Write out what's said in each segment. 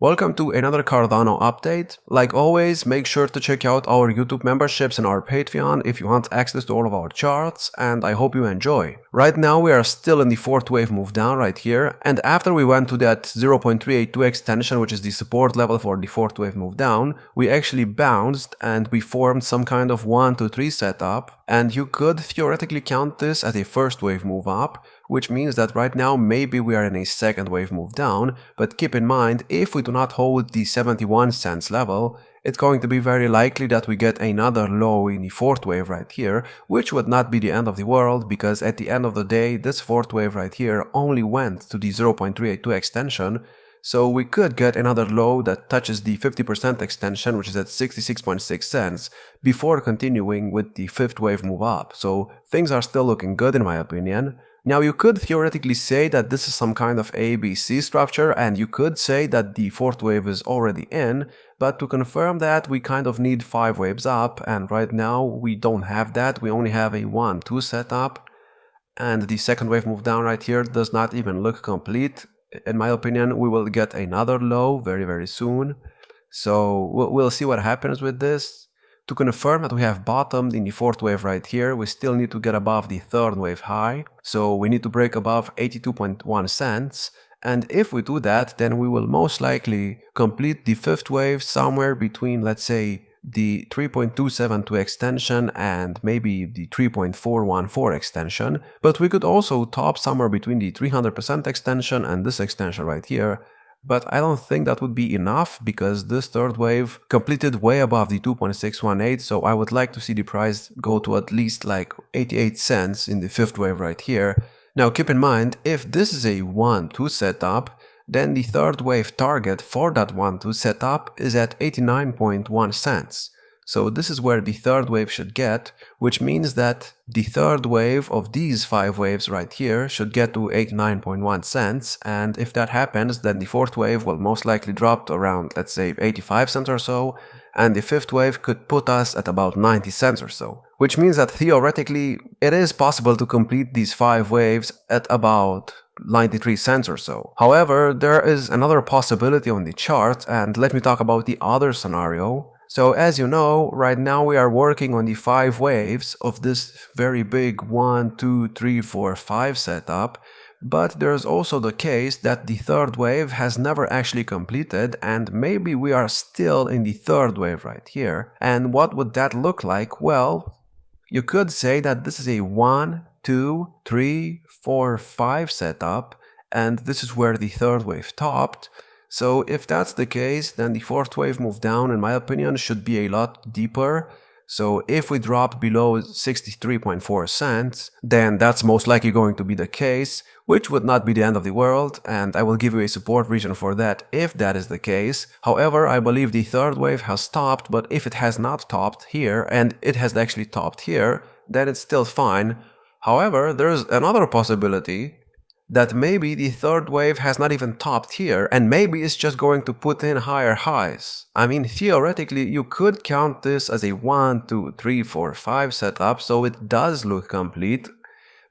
Welcome to another Cardano update. Like always, make sure to check out our YouTube memberships and our Patreon if you want access to all of our charts, and I hope you enjoy. Right now we are still in the fourth wave move down right here, and after we went to that 0.382 extension, which is the support level for the fourth wave move down, we actually bounced and we formed some kind of 1 to 3 setup, and you could theoretically count this as a first wave move up, which means that right now maybe we are in a second wave move down, but keep in mind, if we do not hold the 71 cents level, it's going to be very likely that we get another low in the fourth wave right here, which would not be the end of the world, because at the end of the day, this fourth wave right here only went to the 0.382 extension, so we could get another low that touches the 50% extension, which is at 66.6 cents, before continuing with the fifth wave move up. So things are still looking good in my opinion. Now you could theoretically say that this is some kind of ABC structure, and you could say that the fourth wave is already in, but to confirm that we kind of need 5 waves up, and right now we don't have that, we only have a 1-2 setup, and the second wave move down right here does not even look complete. In my opinion, we will get another low very soon, so we'll see what happens with this. To confirm that we have bottomed in the fourth wave right here, we still need to get above the third wave high, so we need to break above 82.1 cents, and if we do that, then we will most likely complete the fifth wave somewhere between, let's say, the 3.272 extension and maybe the 3.414 extension, but we could also top somewhere between the 300% extension and this extension right here. But I don't think that would be enough, because this third wave completed way above the 2.618, so I would like to see the price go to at least like 88 cents in the fifth wave right here. Now keep in mind, if this is a 1-2 setup, then the third wave target for that 1-2 setup is at 89.1 cents. So this is where the third wave should get, which means that the third wave of these 5 waves right here should get to 89.1 cents, and if that happens, then the fourth wave will most likely drop to around, let's say, 85 cents or so, and the fifth wave could put us at about 90 cents or so. Which means that theoretically, it is possible to complete these 5 waves at about 93 cents or so. However, there is another possibility on the chart, and let me talk about the other scenario. So as you know, right now we are working on the 5 waves of this very big 1, 2, 3, 4, 5 setup, but there's also the case that the third wave has never actually completed, and maybe we are still in the third wave right here. And what would that look like? Well, you could say that this is a 1, 2, 3, 4, 5 setup, and this is where the third wave topped. So if that's the case, then the fourth wave move down, in my opinion, should be a lot deeper. So if we drop below 63.4 cents, then that's most likely going to be the case, which would not be the end of the world, and I will give you a support region for that if that is the case. However, I believe the third wave has topped, but if it has not topped here, and it has actually topped here, then it's still fine. However, there's another possibility that maybe the third wave has not even topped here, and maybe it's just going to put in higher highs. I mean, theoretically, you could count this as a 1, 2, 3, 4, 5 setup, so it does look complete,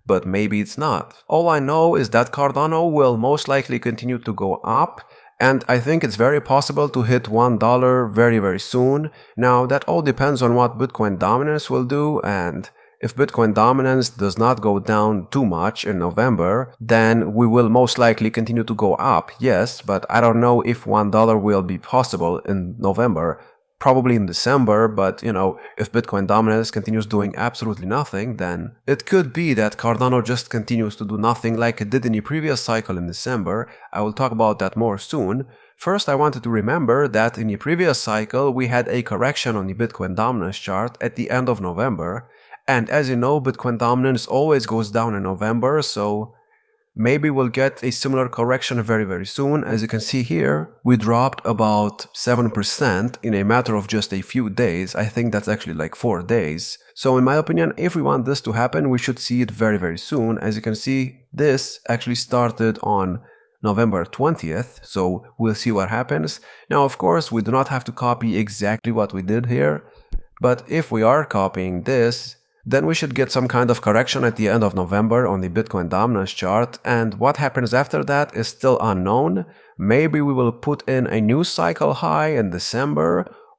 but maybe it's not. All I know is that Cardano will most likely continue to go up, and I think it's very possible to hit $1 very soon. Now, that all depends on what Bitcoin dominance will do, and if Bitcoin dominance does not go down too much in November, then we will most likely continue to go up, yes, but I don't know if $1 will be possible in November. Probably in December, but you know, if Bitcoin dominance continues doing absolutely nothing, then it could be that Cardano just continues to do nothing like it did in the previous cycle in December. I will talk about that more soon. First, I wanted to remember that in the previous cycle we had a correction on the Bitcoin dominance chart at the end of November. And as you know, Bitcoin dominance always goes down in November, so maybe we'll get a similar correction very soon. As you can see here, we dropped about 7% in a matter of just a few days. I think that's actually like 4 days. So in my opinion, if we want this to happen, we should see it very soon. As you can see, this actually started on November 20th, so we'll see what happens. Now, of course, we do not have to copy exactly what we did here, but if we are copying this, Then we should get some kind of correction at the end of November on the Bitcoin dominance chart, and what happens after that is still unknown. Maybe we will put in a new cycle high in December,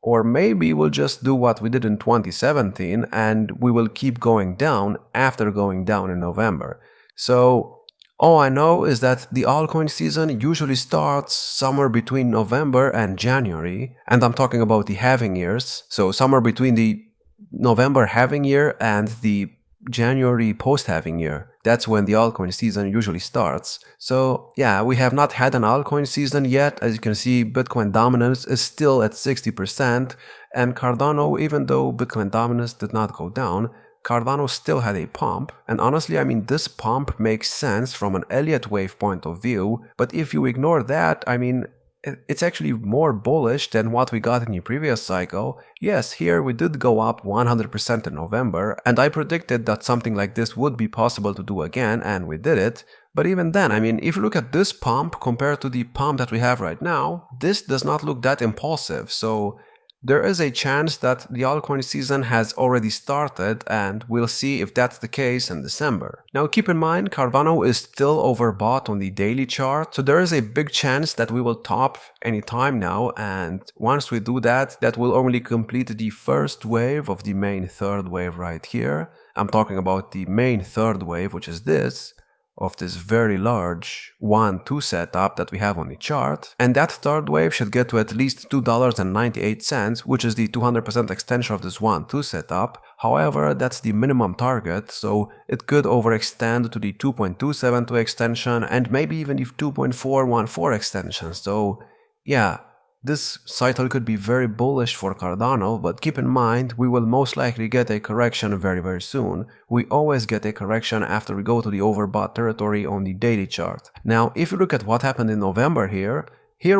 or maybe we'll just do what we did in 2017 and we will keep going down after going down in November. So all I know is that the altcoin season usually starts somewhere between November and January, and I'm talking about the halving years, so somewhere between the November halving year and the January post-halving year. That's when the altcoin season usually starts. So yeah, we have not had an altcoin season yet. As you can see, Bitcoin dominance is still at 60%, and Cardano, even though Bitcoin dominance did not go down, Cardano still had a pump, and honestly, I mean, this pump makes sense from an Elliott wave point of view, but if you ignore that, I mean, it's actually more bullish than what we got in the previous cycle. Yes, here we did go up 100% in November, and I predicted that something like this would be possible to do again, and we did it. But even then, I mean, if you look at this pump compared to the pump that we have right now, this does not look that impulsive, so there is a chance that the altcoin season has already started, and we'll see if that's the case in December. Now keep in mind, Cardano is still overbought on the daily chart, so there is a big chance that we will top any time now, and once we do that, that will only complete the first wave of the main third wave right here. I'm talking about the main third wave, which is this, of this very large 1-2 setup that we have on the chart, and that third wave should get to at least $2.98, which is the 200% extension of this 1-2 setup. However, that's the minimum target, so it could overextend to the 2.272 extension and maybe even the 2.414 extension. So yeah, this cycle could be very bullish for Cardano, but keep in mind, we will most likely get a correction very soon. We always get a correction after we go to the overbought territory on the daily chart. Now, if you look at what happened in November here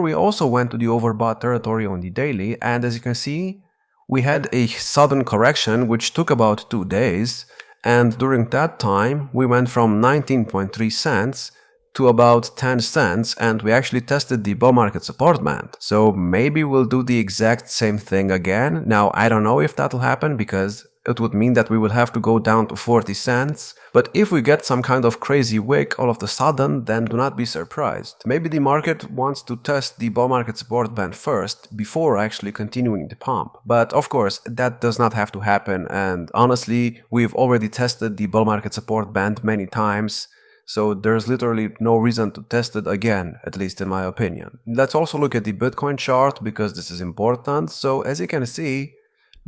we also went to the overbought territory on the daily, and as you can see, we had a sudden correction which took about 2 days, and during that time, we went from 19.3 cents to about 10 cents, and we actually tested the bull market support band. So maybe we'll do the exact same thing again. Now, I don't know if that'll happen because it would mean that we will have to go down to 40 cents. But if we get some kind of crazy wick all of a sudden, then do not be surprised. Maybe the market wants to test the bull market support band first before actually continuing the pump. But of course, that does not have to happen, and honestly, we've already tested the bull market support band many times. So there's literally no reason to test it again, at least in my opinion. Let's also look at the Bitcoin chart because this is important. So as you can see,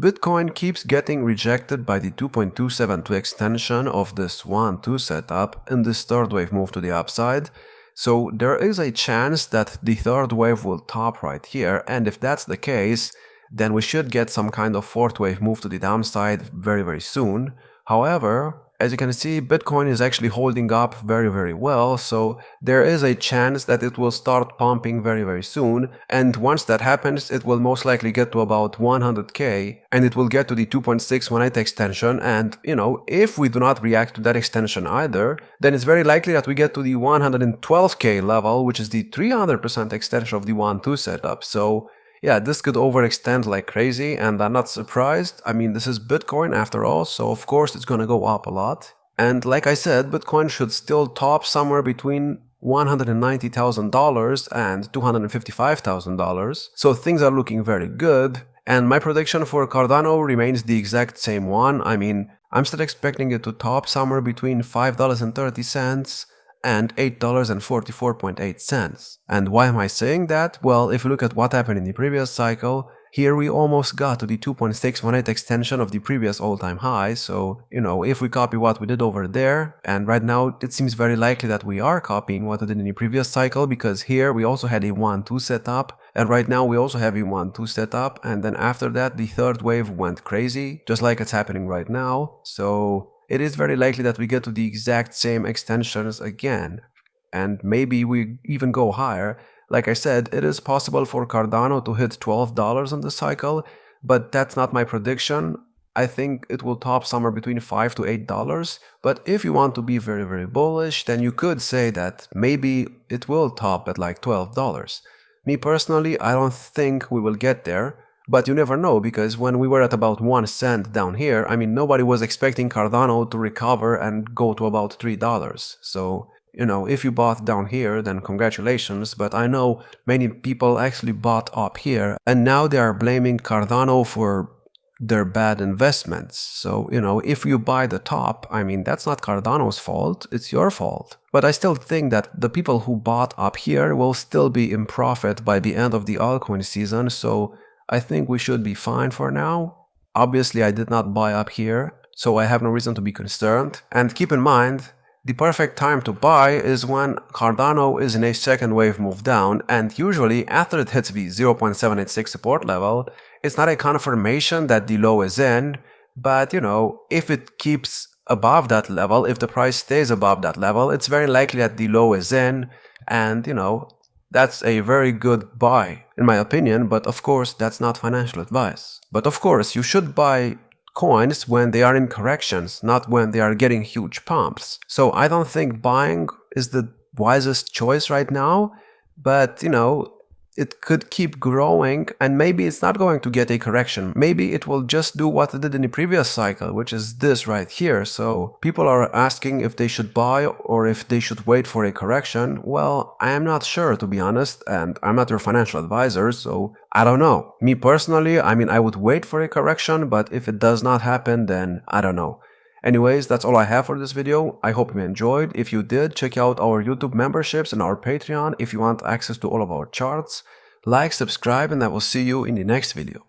Bitcoin keeps getting rejected by the 2.272 extension of this 1-2 setup in this third wave move to the upside. So there is a chance that the third wave will top right here, and if that's the case, then we should get some kind of fourth wave move to the downside very soon. However, as you can see, Bitcoin is actually holding up very well, so there is a chance that it will start pumping very soon, and once that happens, it will most likely get to about 100k, and it will get to the 2.618 extension, and you know, if we do not react to that extension either, then it's very likely that we get to the 112k level, which is the 300% extension of the 1-2 setup. So yeah, this could overextend like crazy, and I'm not surprised. I mean, this is Bitcoin after all, so of course it's gonna go up a lot. And like I said, Bitcoin should still top somewhere between $190,000 and $255,000. So things are looking very good. And my prediction for Cardano remains the exact same one. I mean, I'm still expecting it to top somewhere between $5.30 and $8.44.8. And why am I saying that? Well, if you look at what happened in the previous cycle, here we almost got to the 2.618 extension of the previous all-time high, so, you know, if we copy what we did over there, and right now it seems very likely that we are copying what we did in the previous cycle, because here we also had a 1-2 setup, and right now we also have a 1-2 setup, and then after that the third wave went crazy, just like it's happening right now, so it is very likely that we get to the exact same extensions again, and maybe we even go higher. Like I said, it is possible for Cardano to hit $12 on the cycle, but that's not my prediction. I think it will top somewhere between $5 to $8, but if you want to be very bullish, then you could say that maybe it will top at like $12. Me personally, I don't think we will get there, But you never know, because when we were at about 1 cent down here, I mean, nobody was expecting Cardano to recover and go to about $3. So, you know, if you bought down here, then congratulations, but I know many people actually bought up here, and now they are blaming Cardano for their bad investments. So, you know, if you buy the top, I mean, that's not Cardano's fault, it's your fault. But I still think that the people who bought up here will still be in profit by the end of the altcoin season, so I think we should be fine for now. Obviously, I did not buy up here, so I have no reason to be concerned. And keep in mind, the perfect time to buy is when Cardano is in a second wave move down, and usually after it hits the 0.786 support level, it's not a confirmation that the low is in, but you know, if it keeps above that level, if the price stays above that level, it's very likely that the low is in, and you know, that's a very good buy, in my opinion, but of course, that's not financial advice. But of course, you should buy coins when they are in corrections, not when they are getting huge pumps. So I don't think buying is the wisest choice right now, but you know, it could keep growing, and maybe it's not going to get a correction. Maybe it will just do what it did in the previous cycle, which is this right here. So people are asking if they should buy or if they should wait for a correction. Well, I am not sure, to be honest, and I'm not your financial advisor, so I don't know. Me personally, I mean, I would wait for a correction, but if it does not happen, then I don't know. Anyways, that's all I have for this video. I hope you enjoyed. If you did, check out our YouTube memberships and our Patreon if you want access to all of our charts. Like, subscribe, and I will see you in the next video.